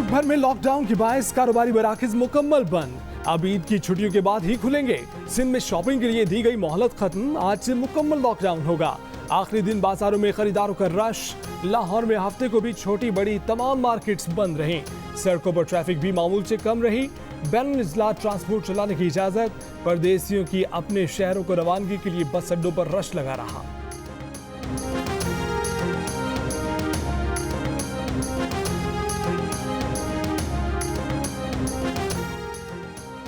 मुल्क भर में लॉकडाउन के बायस कारोबारी मराकज मुकम्मल बंद। अब ईद की छुट्टियों के बाद ही खुलेंगे। सिंध में शॉपिंग के लिए दी गई मोहलत खत्म, आज से मुकम्मल लॉकडाउन होगा। आखिरी दिन बाजारों में खरीदारों का रश। लाहौर में हफ्ते को भी छोटी बड़ी तमाम मार्केट्स बंद रहीं। सड़कों पर ट्रैफिक भी मामूल से कम रही। बैनुल-अज़ला ट्रांसपोर्ट चलाने की इजाजत। परदेशियों की अपने शहरों को रवानगी के लिए बस अड्डों पर रश लगा रहा।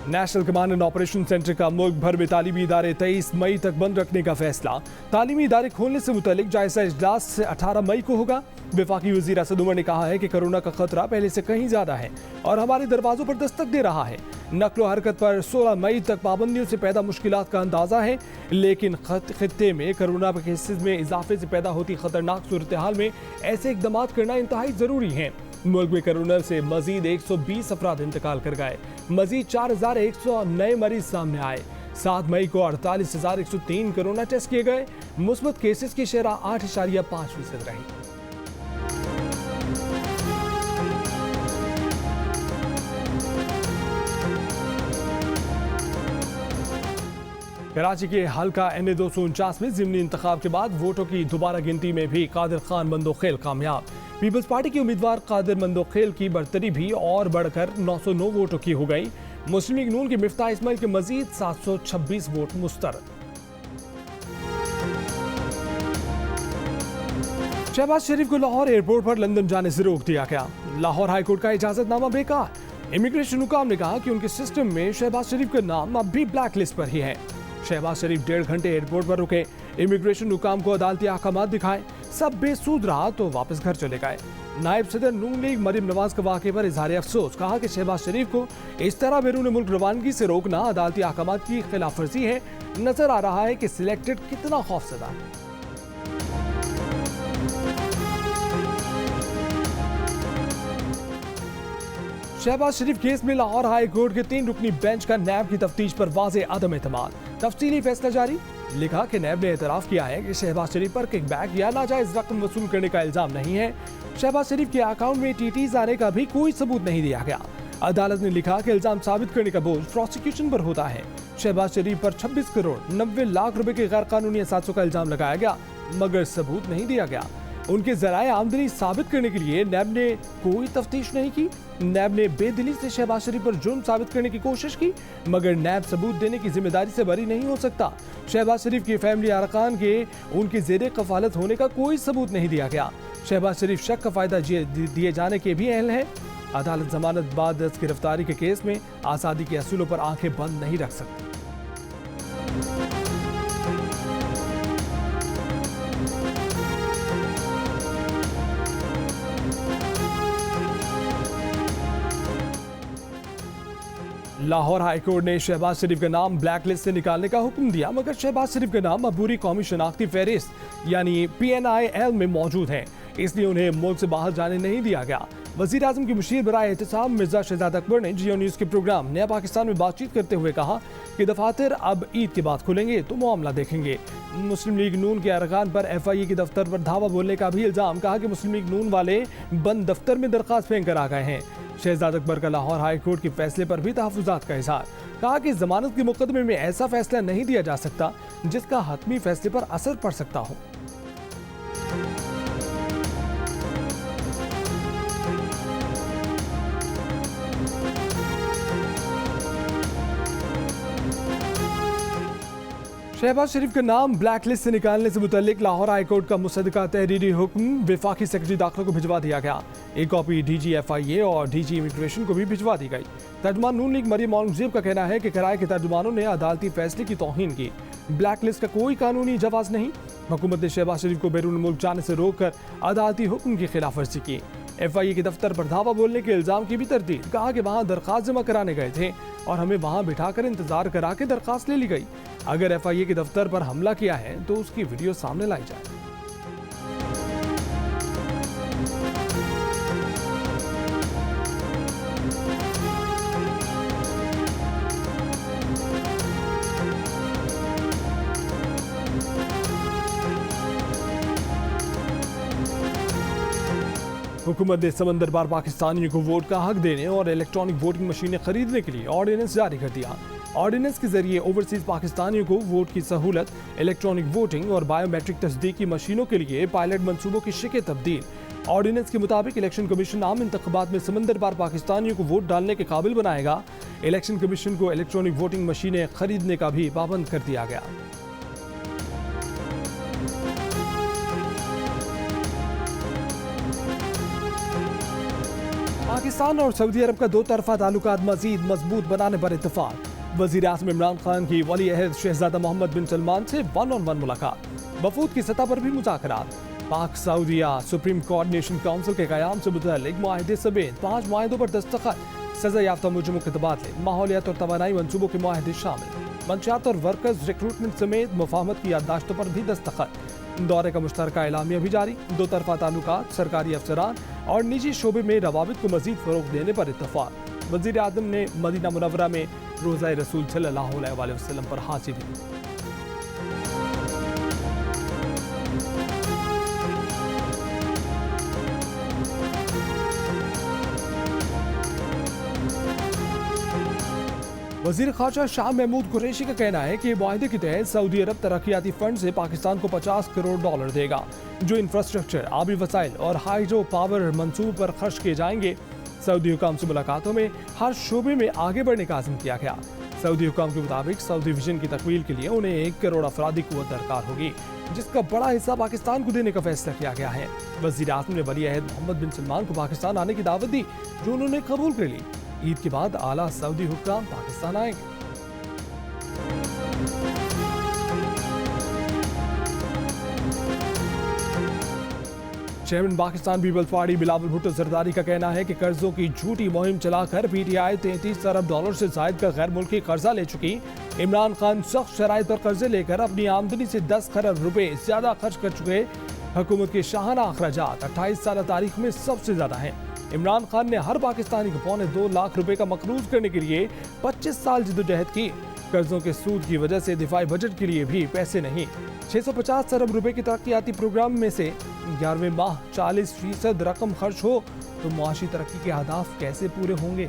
National command and operation centre का मुल्क भर में तालीमी इदारे 23 मई तक बंद रखने का फैसला। तालीमी इदारे खोलने से मुतालिक जायजा इजलास से 18 मई को होगा। वफाकी वज़ीर असद उमर ने कहा है कि कोरोना का खतरा पहले से कहीं ज्यादा है और हमारे दरवाजों पर दस्तक दे रहा है। नकलो हरकत पर 16 मई तक पाबंदियों से पैदा मुश्किलात का अंदाजा है, लेकिन खित्ते में कोरोना के केसेस में इजाफे से पैदा होती खतरनाक सूरत हाल में ऐसे इकदाम करना इंतहाई जरूरी है। मुल्क में कोरोना से मजीद 120 अफराद इंतकाल कर गए। मजीद 4100 नए मरीज सामने आए। 7 मई को 48,103 कोरोना टेस्ट किए गए। मुस्बत केसेस की शरह 8.5% रही। कराची के हल्का NA 249 में ज़िमनी इंतखाब के बाद वोटों की दोबारा गिनती में भी कादिर खान मंदोखेल कामयाब। पीपल्स पार्टी के उम्मीदवार कादिर मंदोखेल की बरतरी भी और बढ़कर 909 वोटों की हो गई। मुस्लिम लीग नून के मिफ्ताह इस्माइल के मजीद 726 वोट मुस्तरद। शहबाज शरीफ को लाहौर एयरपोर्ट पर लंदन जाने से रोक दिया गया। लाहौर हाईकोर्ट का इजाजतनामा बेकार। इमिग्रेशन हुकाम ने कहा कि उनके सिस्टम में शहबाज शरीफ का नाम अब भी ब्लैक लिस्ट पर ही है। शहबाज शरीफ 1.5 घंटे एयरपोर्ट पर रुके। इमिग्रेशन हुकाम को अदालती अहकामात दिखाए। सब बेसूद रहा तो वापस घर चले गए। नायब सदर नून लीग मरीम नवाज के वाक़े पर इजहार अफसोस। कहा कि शहबाज शरीफ को इस तरह बैरून मुल्क रवानगी से रोकना अदालती अहकामात की खिलाफ वर्जी है। नजर आ रहा है कि सिलेक्टेड कितना खौफजदा है। शहबाज शरीफ केस में लाहौर हाई कोर्ट के 3 रुकनी बेंच का नैब की तफ्तीश पर वाज़े अदम एतमाद। तफसीली फैसला जारी। लिखा कि नैब ने एतराफ़ किया है कि शहबाज शरीफ पर किकबैक या नाजायज रकम वसूल करने का इल्जाम नहीं है। शहबाज शरीफ के अकाउंट में TTs आने का भी कोई सबूत नहीं दिया गया। अदालत ने लिखा कि इल्जाम साबित करने का बोझ प्रोसिक्यूशन पर होता है। शहबाज शरीफ पर 26 करोड़ 90 लाख रुपए के गैर कानूनी असासों का इल्जाम लगाया गया, मगर सबूत नहीं दिया गया। उनके जराए आमदनी साबित करने के लिए नैब ने कोई तफ्तीश नहीं की। नैब ने बेदिली से शहबाज शरीफ पर जुर्म साबित करने की कोशिश की, मगर नैब सबूत देने की जिम्मेदारी से बरी नहीं हो सकता। शहबाज शरीफ की फैमिली अरकान के उनके जेरे कफालत होने का कोई सबूत नहीं दिया गया। शहबाज शरीफ शक का फायदा दिए जाने के भी अहल है। अदालत जमानत बाद गिरफ्तारी के केस में आज़ादी के असूलों पर आंखें बंद नहीं रख सकती। लाहौर हाईकोर्ट ने शहबाज शरीफ का नाम ब्लैक लिस्ट से निकालने का हुक्म दिया, मगर शहबाज शरीफ का नाम अबूरी कौमी शनाख्ती फहरिस्त यानी PNIL में मौजूद है, इसलिए उन्हें मुल्क से बाहर जाने नहीं दिया गया। वजीर आजम की मुशीर बराए एहतिसाम मिर्जा शहजाद अकबर ने जियो न्यूज़ के प्रोग्राम नया पाकिस्तान में बातचीत करते हुए कहा कि दफातर अब ईद के बाद खुलेंगे तो मामला देखेंगे। मुस्लिम लीग नून के अरकान पर FIA के दफ्तर पर धावा बोलने का भी इल्जाम। कहा कि मुस्लिम लीग नून वाले बंद दफ्तर में दरखास्त फेंक कर आ गए हैं। शहजाद अकबर का लाहौर हाई कोर्ट के फैसले पर भी तहफ़्फ़ुज़ात का इज़हार। कहा कि जमानत के मुकदमे में ऐसा फैसला नहीं दिया जा सकता जिसका हतमी फैसले पर असर पड़ सकता हो। शहबाज शरीफ का नाम ब्लैक लिस्ट से निकालने से मुतल्लिक लाहौर हाई कोर्ट का मुसद्दका तहरीरी हुक्म वफाकी सेक्रेटरी दाखिला को भिजवा दिया गया। एक कॉपी DG FIA और DG इमिग्रेशन को भी भिजवा दी गई। तर्जुमान नून लीग मरियम औरंगजेब का कहना है कि किराए के तर्जुमानों ने अदालती फैसले की तौहीन की। ब्लैक लिस्ट का कोई कानूनी जवाब नहीं। हुकूमत ने शहबाज शरीफ को बैरून मुल्क जाने से रोककर अदालती हुक्म की खिलाफ वर्जी की। FIA के दफ्तर पर धावा बोलने के इल्जाम की भी तरदीद। कहा कि वहाँ दरखास्त जमा कराने गए थे और हमें वहाँ बिठाकर इंतजार करा के दरखास्त ले ली गई। अगर FIA के दफ्तर पर हमला किया है तो उसकी वीडियो सामने लाई जाए। हुकूमत ने समंदर पार पाकिस्तानियों को वोट का हक देने और इलेक्ट्रॉनिक वोटिंग मशीनें खरीदने के लिए ऑर्डिनेंस जारी कर दिया। ऑर्डिनेंस के जरिए ओवरसीज पाकिस्तानियों को वोट की सहूलत, इलेक्ट्रॉनिक वोटिंग और बायोमेट्रिक तस्दीक की मशीनों के लिए पायलट मंसूबों की शिके तब्दील। ऑर्डिनेंस के मुताबिक इलेक्शन कमीशन आम इंतखाबात में समंदर पार पाकिस्तानियों को वोट डालने के काबिल बनाएगा। इलेक्शन कमीशन को इलेक्ट्रॉनिक वोटिंग मशीनें खरीदने का भी पाबंद कर दिया गया। पाकिस्तान और सऊदी अरब का दो तरफा ताल्लुकात मजीद मजबूत बनाने पर इत्तेफाक। वज़ीर आज़म इमरान खान की वली अहद शहजादा मोहम्मद बिन सलमान से 1-on-1 मुलाकात। वफूद की सतह पर भी मुज़ाकरात। पाक सऊदिया सुप्रीम कोऑर्डिनेशन काउंसिल के क़याम से मुतल्लिक मुआहदे समेत 5 मुआहदों पर दस्तखत। सजा याफ्ता मुजरिमों के तबादले, माहौलियात और तवानाई मंसूबों के मुआहदे शामिल। मंशियात और वर्कर्स रिक्रूटमेंट समेत मुफाहमत की याददाश्तों पर भी दस्तखत। दौरे का मुश्तरका एलामिया भी जारी। दो तरफा ताल्लुकात, सरकारी अफसरान और निजी शोबे में रवाबित को मजीद फरोग देने पर इत्तफाक। वज़ीर आज़म ने मदीना मुनव्वरा में रोज़ा रसूल सल्लल्लाहु अलैहि वसल्लम पर हाजिरी दी। वज़ीर ख़ारजा शाह महमूद कुरैशी का कहना है कि मुआहदे के तहत सऊदी अरब तरक्याती फंड से पाकिस्तान को $50 करोड़ देगा, जो इंफ्रास्ट्रक्चर, आबी वसाइल और हाइड्रो पावर मंसूबों पर खर्च किए जाएंगे। सऊदी हुकाम से मुलाकातों में हर शोबे में आगे बढ़ने का आज़म किया गया। सऊदी हुकाम के मुताबिक सऊदी विजन की तकमील के लिए उन्हें 1 करोड़ अफरादी कुव्वत दरकार होगी, जिसका बड़ा हिस्सा पाकिस्तान को देने का फैसला किया गया है। वज़ीर आज़म ने वली अहद मोहम्मद बिन सलमान को पाकिस्तान आने की दावत दी, जो उन्होंने कबूल कर ली। ईद के बाद आला सऊदी हुक्काम पाकिस्तान आएंगे। Chairman Pakistan Peoples Party Bilawal Bhutto Zardari का कहना है कि कर्जों की झूठी मुहिम चलाकर पीटीआई $33 अरब से जायद का गैर मुल्की कर्जा ले चुकी। इमरान खान सख्त शराइत पर कर्जे लेकर अपनी आमदनी से 10 खरब रुपए ज्यादा खर्च कर चुके। हुकूमत के शाहाना अखराजात 28 साल तारीख में सबसे ज्यादा हैं। इमरान खान ने हर पाकिस्तानी को $2.25 लाख का मकरूज करने के लिए 25 साल जद्दोजहद की। कर्जों के सूद की वजह से दिफाई बजट के लिए भी पैसे नहीं। 650 अरब रुपए के तरक्याती प्रोग्राम में से 11वें माह 40% रकम खर्च हो तो मुआशी तरक्की के अहदाफ कैसे पूरे होंगे।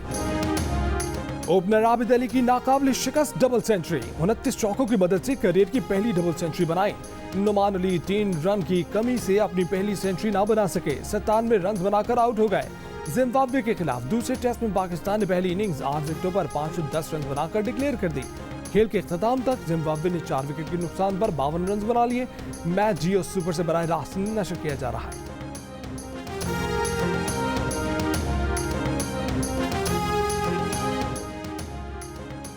ओपनर आबिद अली की नाकाबिल शिकस्त डबल सेंचुरी। 29 चौकों की मदद से करियर की पहली डबल सेंचुरी बनाई। नुमान अली 3 रन की कमी से अपनी पहली सेंचुरी ना बना सके, 97 रन बनाकर आउट हो गए। जिम्बाब्वे के खिलाफ दूसरे टेस्ट में पाकिस्तान ने पहली इनिंग्स 8 विकेटों पर 510 रन बनाकर डिक्लेयर कर दी। खेल के इख्तिताम तक जिम्बाब्वे ने 4 विकेट के नुकसान पर 52 रन बना लिए। मैच जियो सुपर से बराह रास्त नशर किया जा रहा है।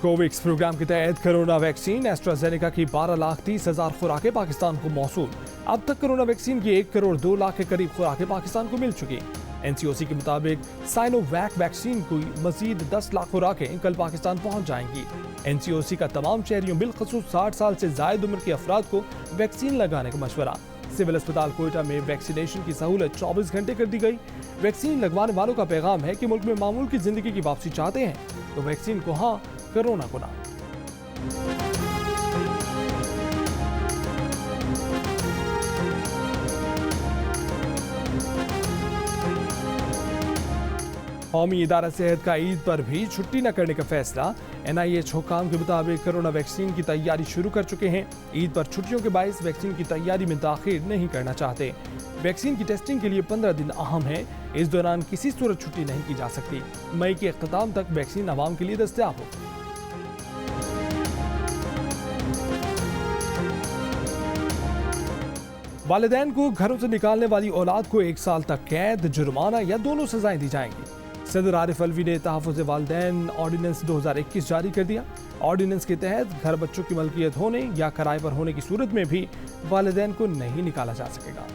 कोवैक्स प्रोग्राम के तहत कोरोना वैक्सीन एस्ट्राजेनेका की 12,30,000 खुराकें पाकिस्तान को मौसूल। अब तक कोरोना वैक्सीन की 1 करोड़ 2 लाख के करीब खुराकें पाकिस्तान को मिल चुकी। एनसीओसी के मुताबिक साइनोवैक वैक्सीन की मजीद 10 लाख खुराकें कल पाकिस्तान पहुंच जाएंगी। एनसीओसी का तमाम शहरियों बिलखसूस 60 साल से जायद उम्र के अफराद को वैक्सीन लगाने का मशवरा। सिविल अस्पताल कोयटा में वैक्सीनेशन की सहूलत 24 घंटे कर दी गई। वैक्सीन लगवाने वालों का पैगाम है कि मुल्क में मामूल की जिंदगी की वापसी चाहते हैं तो वैक्सीन को हाँ, कोरोना को ना। कौमी इदारा सेहत का ईद पर भी छुट्टी न करने का फैसला। NIH हुकाम के मुताबिक कोरोना वैक्सीन की तैयारी शुरू कर चुके हैं। ईद पर छुट्टियों के बायस वैक्सीन की तैयारी में ताखीर नहीं करना चाहते। वैक्सीन की टेस्टिंग के लिए 15 दिन अहम है। इस दौरान किसी सूरत छुट्टी नहीं की जा सकती। मई के इख्तिताम तक वैक्सीन आवाम के लिए दस्तयाब हो। वालिदैन को घरों से निकालने वाली औलाद को 1 साल तक कैद, जुर्माना या दोनों सजाएं दी जाएंगी। सदर आरिफ अलवी ने तहफ़्फ़ुज़ वालिदैन ऑर्डिनेंस 2021 जारी कर दिया। ऑर्डिनेंस के तहत घर बच्चों की मलकियत होने या किराए पर होने की सूरत में भी वालिदैन को नहीं निकाला जा सकेगा।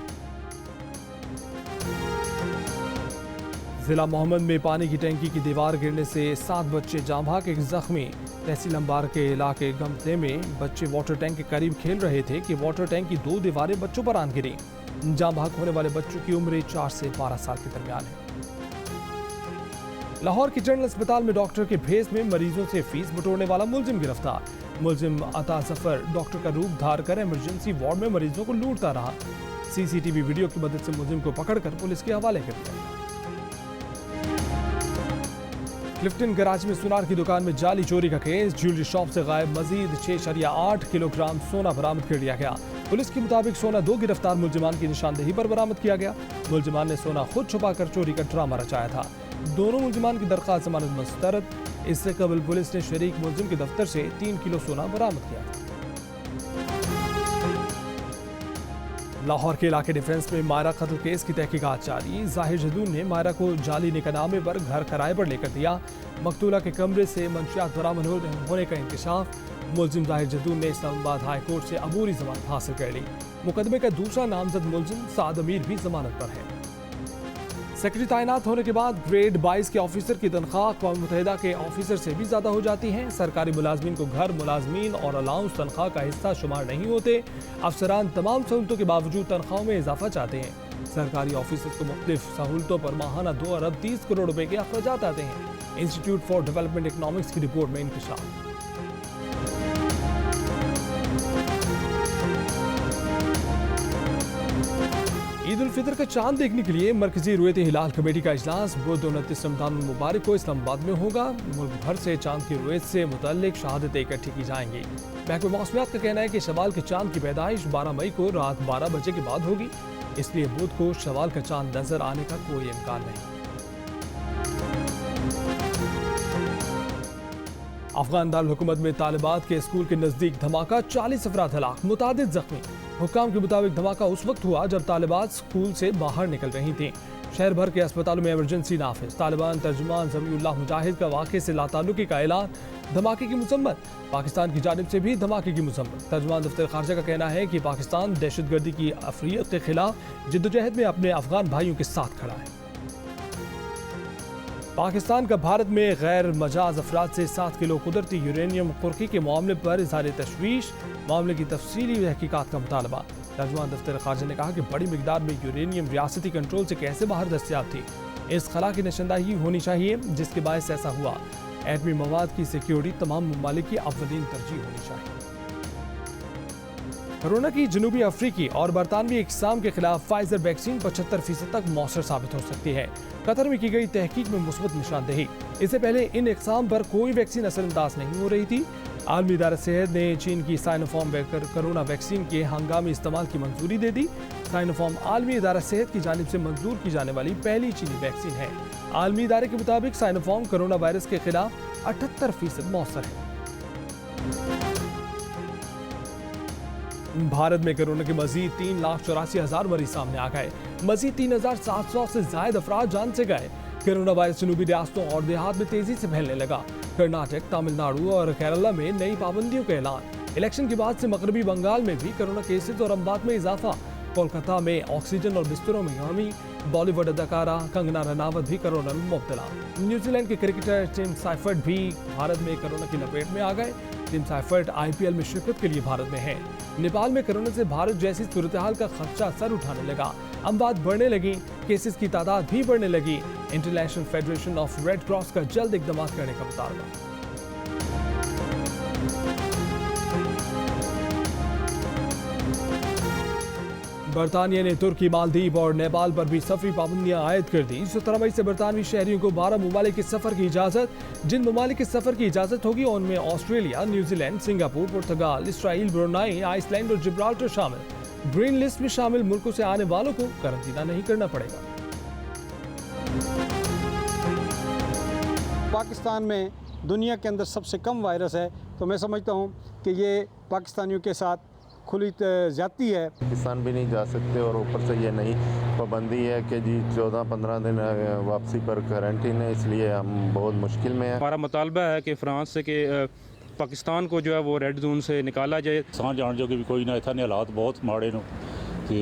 जिला मोहम्मद में पानी की टैंकी की दीवार गिरने से 7 बच्चे जाँ भाग, एक जख्मी। तहसील अंबार के इलाके गमते में बच्चे वाटर टैंक के करीब खेल रहे थे कि वाटर टैंक की 2 दीवारें बच्चों पर आन गिरी। जाँ भाग होने वाले बच्चों की उम्र 4 से 12 साल के दरमियान है। लाहौर के जनरल अस्पताल में डॉक्टर के भेस में मरीजों से फीस बटोरने वाला मुलजिम गिरफ्तार। मुलजिम अता जफर डॉक्टर का रूप धार कर इमरजेंसी वार्ड में मरीजों को लूटता रहा। सीसीटीवी वीडियो की मदद से मुलजिम को पकड़कर पुलिस के हवाले कर दिया। क्लिफ्टन कराची में सुनार की दुकान में जाली चोरी का केस, ज्वेलरी शॉप से गायब मजीद 6.8 किलोग्राम सोना बरामद कर लिया गया। पुलिस के मुताबिक सोना 2 गिरफ्तार मुलजिमान की निशानदेही पर बरामद किया गया। मुलजिमान ने सोना खुद छुपाकर चोरी का ड्रामा रचाया था। दोनों मुलजिमान की दरख्वास्त जमानत मुस्तरद। इससे कबल पुलिस ने शरीक मुलजिम के दफ्तर से 3 किलो सोना बरामद किया। लाहौर के इलाके डिफेंस में मायरा कत्ल केस की तहकीकात जारी। जाहिर जदून ने मायरा को जाली निकाहनामे पर घर किराए पर लेकर दिया। मकतूला के कमरे से मंशियात बरामद होने का इंकशाफ। मुलजिम जाहिर जदून ने इस्लामाबाद हाई कोर्ट से अबूरी जमानत हासिल कर ली। मुकदमे का दूसरा नामजद मुलजिम साद अमीर भी जमानत पर है। सेक्रेटरी तैनात होने के बाद ग्रेड 22 के ऑफिसर की तनख्वाह अक़वाम मुत्तहिदा के ऑफिसर से भी ज़्यादा हो जाती है। सरकारी मुलाजमीन को घर मुलाजमीन और अलाउंस तनख्वाह का हिस्सा शुमार नहीं होते। अफसरान तमाम सहूलतों के बावजूद तनख्वाहों में इजाफा चाहते हैं। सरकारी ऑफिसर्स को मुख्तलिफ सहूलतों पर माहाना 2 अरब 30 करोड़ रुपए के अखराजात आते हैं। इंस्टीट्यूट फॉर डेवलपमेंट इकनॉमिक्स की रिपोर्ट में इंकशाफ। ईद उल फितर का चांद देखने के लिए मरकजी रुयत हिलाल कमेटी का इजलास बुध 29 रमजान मुबारक को इस्लामाबाद में होगा। मुल्क भर से चांद की रुयत से मुतल्लिक शहादतें इकट्ठी की जाएंगी। महकमे मौसमियात का कहना है कि शवाल के चांद की पैदाइश 12 मई को रात 12 बजे के बाद होगी, इसलिए बुध को शवाल का चांद नजर आने का कोई इम्कान नहीं। अफगान दारुल हुकूमत में तालिबात के स्कूल के नजदीक धमाका, 40 अफराद हलाक, मुतादिद जख्मी। हुक्काम के मुताबिक धमाका उस वक्त हुआ जब तालिबात स्कूल से बाहर निकल रही थीं। शहर भर के अस्पतालों में इमरजेंसी नाफिज। तालिबान तर्जुमान ज़मीउल्लाह मुजाहिद का वाक़े से लाताल्लुकी का ऐलान। धमाके की मजम्मत, पाकिस्तान की जानिब से भी धमाके की मजम्मत। तर्जुमान दफ्तर खारजा का कहना है कि पाकिस्तान दहशतगर्दी की अफरीत के खिलाफ जिद्दोजहद में अपने अफगान भाइयों के साथ खड़ा है। पाकिस्तान का भारत में गैर मजाज अफराद से 7 किलो कुदरती यूरेनियम कुर्की के मामले पर इज़हार तशवीश। मामले की तफसीली तहकीकात का मुतालबा। तर्जुमान दफ्तर खारजा ने कहा कि बड़ी मिकदार में यूरेनियम रियासती कंट्रोल से कैसे बाहर दस्तियाब थी, इस खला की निशानदाही होनी चाहिए जिसके बायस ऐसा हुआ। एटमी मवाद की सिक्योरिटी तमाम ममालिक की अव्वलीन तरजीह होनी चाहिए। कोरोना की जनूबी अफ्रीकी और बरतानवी इकसाम के खिलाफ फाइजर वैक्सीन 75% तक मौसर साबित हो सकती है। कतर में की गई तहकीक में मुस्बत निशानदेही। इससे पहले इन इकसाम पर कोई वैक्सीन असरअंदाज नहीं हो रही थी। आलमी इदारा सेहत ने चीन की साइनोफार्म कोरोना वैक्सीन के हंगामी इस्तेमाल की मंजूरी दे दी। साइनोफार्म आलमी इदारा सेहत की जानिब से मंजूर की जाने वाली पहली चीनी वैक्सीन है। आलमी इदारे के मुताबिक साइनोफार्म कोरोना वायरस के खिलाफ 78% मौसर है। भारत में कोरोना के मजीद 3,84,000 मरीज सामने आ गए। मजीद 3,700 से ज्यादा अफराद जान से गए। कोरोना वायरस जनूबी रियासतों और देहात में तेजी से फैलने लगा। कर्नाटक, तमिलनाडु और केरला में नई पाबंदियों का ऐलान। इलेक्शन के बाद से मगरबी बंगाल में भी कोरोना केसेस और अमवात में इजाफा। कोलकाता में ऑक्सीजन और बिस्तरों में कमी। बॉलीवुड अदाकारा कंगना रनावत भी कोरोना में मुब्तला। न्यूजीलैंड के क्रिकेटर टिम साइफर्ट भी भारत में कोरोना की लपेट में आ गए। टिम साइफर्ट IPL में शिरकत के लिए भारत में है। नेपाल में कोरोना से भारत जैसी सूरत हाल का खदशा सर उठाने लगा। अमवात बढ़ने लगी, केसेस की तादाद भी बढ़ने लगी। International federation of red cross का जल्द इकदाम करने का मुतालबा। बरतानिया ने तुर्की, मालदीव और नेपाल पर भी सफरी पाबंदियां आयद कर दी। 17 मई से बरतानवी शहरियों को 12 ममालिक के सफर की इजाजत। जिन ममालिक के सफर की इजाजत होगी उनमें ऑस्ट्रेलिया, न्यूजीलैंड, सिंगापुर, पुर्तगाल, इसराइल, ब्रुनाई, आइसलैंड और जिब्राल्टर शामिल। ग्रीन लिस्ट में शामिल मुल्कों से आने वालों को कारंटीना नहीं करना पड़ेगा। पाकिस्तान में दुनिया के अंदर सबसे कम वायरस है, तो मैं समझता हूँ कि ये पाकिस्तानियों के साथ खुली जाती है। पाकिस्तान भी नहीं जा सकते और ऊपर से ये नई पाबंदी है कि जी 14-15 दिन वापसी पर क्वारंटीन है, इसलिए हम बहुत मुश्किल में हैं। हमारा मुतालबा है कि फ्रांस से कि पाकिस्तान को जो है वो रेड जोन से निकाला जाए। सां जान जो कि भी कोई ना इतने हालात बहुत माड़े नो कि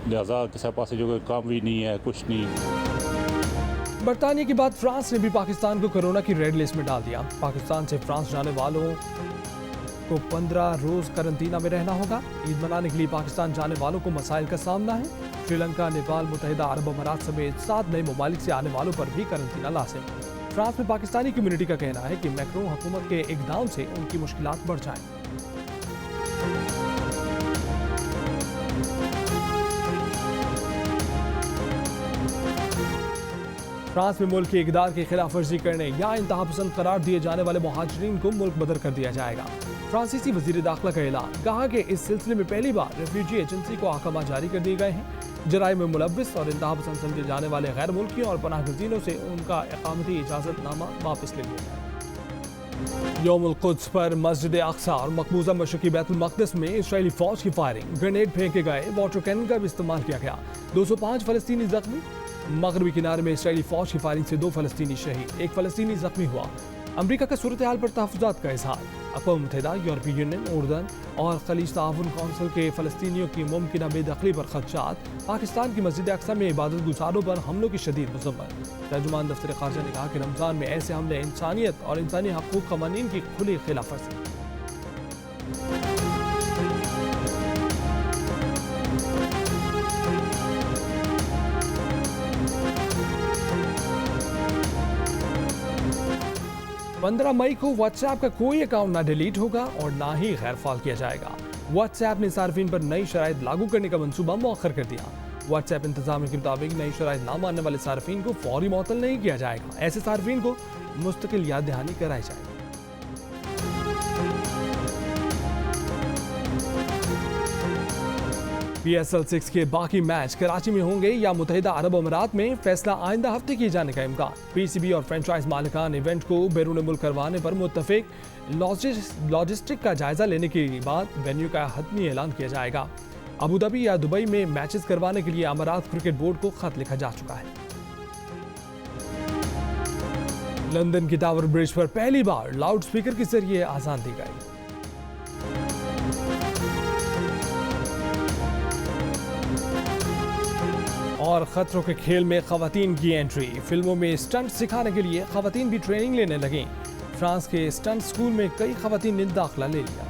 लिहाजा किसी पास जो काम भी नहीं है, कुछ नहीं। बरतानिया के बाद फ्रांस ने भी पाकिस्तान को कोरोना की रेड लिस्ट में डाल दिया। पाकिस्तान से फ्रांस जाने वालों को 15 रोज करंटीना में रहना होगा। ईद मनाने के लिए पाकिस्तान जाने वालों को मसाइल का सामना है। श्रीलंका, नेपाल, मुत्तहिदा अरब अमारात समेत 7 नए ममालिक से आने वालों पर भी करंटीना लाजिम। फ्रांस में पाकिस्तानी कम्युनिटी का कहना है कि मैक्रों हुकूमत के इकदाम से उनकी मुश्किलात बढ़ जाएं। फ्रांस में मुल्क की इक़दार की खिलाफ वर्जी करने या इंतहा पसंद करार दिए जाने वाले मुहाजिरीन को मुल्क बदर कर दिया जाएगा। फ्रांसीसी वजीर दाखिला का ऐलान, कहा कि इस सिलसिले में पहली बार रेफ्यूजी एजेंसी को अहकाम जारी कर दिए गए हैं। जराइम में मुलव्विस और इंतहा पसंद समझे जाने वाले गैर मुल्कियों और पनाह गज़ीनों से उनका इकामती इजाज़तनामा वापस ले लिया गया। यौमुल कुद्स पर मस्जिद अक्सा और मकबूजा मशरकी बैतुल मक़दिस में इसराइली फौज की फायरिंग, ग्रेनेड फेंके गए, वाटर कैनन का भी इस्तेमाल किया गया। 205 फलस्तीनी जख्मी। मगरबी किनारे में इसराइली फौज की फायरिंग से 2 फलस्तीनी शहीद, 1 फलस्तीनी जख्मी हुआ। अमरीका का सूरत हाल पर तहफ़्फ़ुज़ात का इज़हार। अक़वाम मुत्तहिदा, यूरोपीय यूनियन, उर्दन और खलीज ताउन कौंसिल के फ़लस्तीनियों की मुमकिन बेदखली पर खदशात। पाकिस्तान की मस्जिद अक्सा में इबादत गुजारों पर हमलों की शदीद मज़म्मत। तर्जुमान दफ्तर ख़ारजा ने कहा कि रमज़ान में ऐसे हमले इंसानियत और इंसानी हक़ूक़ क़वानीन की खुली खिलाफ वर्जी। पंद्रह मई को व्हाट्सएप का कोई अकाउंट ना डिलीट होगा और ना ही गैरफाल किया जाएगा। व्हाट्सएप ने सार्फिन पर नई शराइत लागू करने का मंसूबा मौखर कर दिया। व्हाट्सएप इंतजामिया के मुताबिक नई शराइत ना मानने वाले सार्फिन को फौरी मुअत्तल नहीं किया जाएगा। ऐसे सार्फिन को मुस्तकिल याद दहानी कराई जाएगी। PSL 6 के बाकी मैच कराची में होंगे या मुत्तहिदा अरब अमीरात में, फैसला आइंदा हफ्ते किए जाने का इम्कान। PCB और फ्रेंचाइज मालिकान इवेंट को बैरून मुल्क करवाने पर मुत्तफिक। लॉजिस्टिक का जायजा लेने के बाद वेन्यू का हतमी ऐलान किया जाएगा। अबू धाबी या दुबई में मैचेस करवाने के लिए अमीरात क्रिकेट बोर्ड को खत लिखा जा चुका है। लंदन की टावर ब्रिज पर पहली बार लाउड स्पीकर के जरिए आजान दी गई। और खतरों के खेल में खवातीन की एंट्री, फिल्मों में स्टंट सिखाने के लिए खवातीन भी ट्रेनिंग लेने लगी। फ्रांस के स्टंट स्कूल में कई खवातीन ने दाखिला ले लिया।